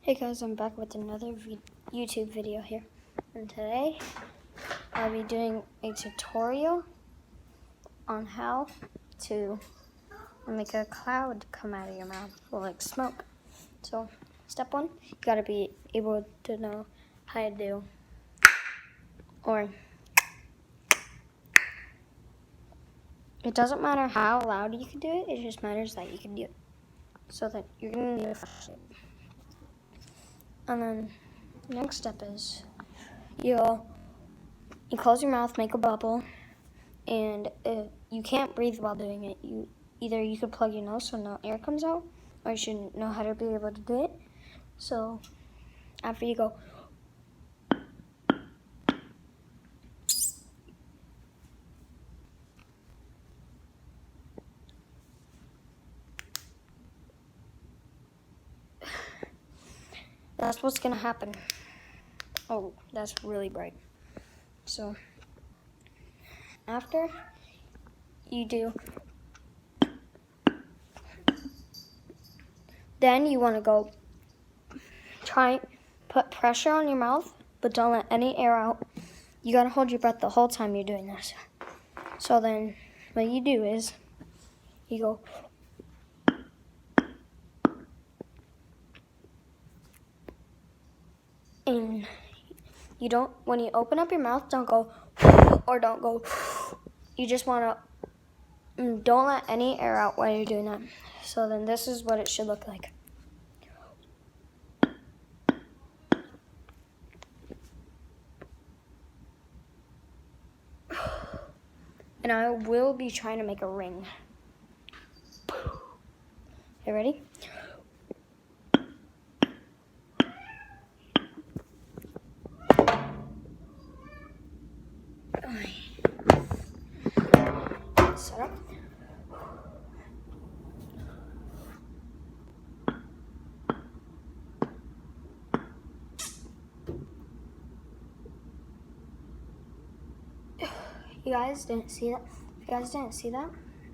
Hey guys, I'm back with another YouTube video here, and today I'll be doing a tutorial on how to make a cloud come out of your mouth, or like smoke. So step one, you gotta be able to know how to do, or it doesn't matter how loud you can do it, it just matters that you can do it. So that you're gonna need a flashlight. And then the next step is you close your mouth, make a bubble, and if you can't breathe while doing it, you could plug your nose so no air comes out, or you should know how to be able to do it. So after you go, that's what's gonna happen. Oh, that's really bright. So after you do, then you want to go try put pressure on your mouth, but don't let any air out. You gotta hold your breath the whole time you're doing this. So then what you do is you go, and you don't, when you open up your mouth, don't go or don't go. You just want to, don't let any air out while you're doing that. So then this is what it should look like. And I will be trying to make a ring. You ready? Set up. You guys didn't see that? If you guys didn't see that,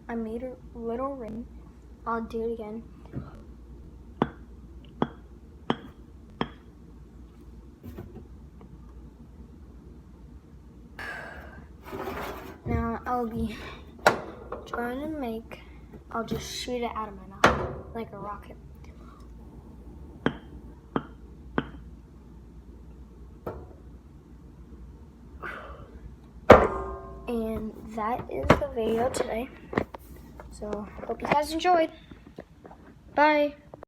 I made a little ring. I'll do it again. Now I'll be trying to I'll just shoot it out of my mouth like a rocket. And that is the video today. So hope you guys enjoyed. Bye.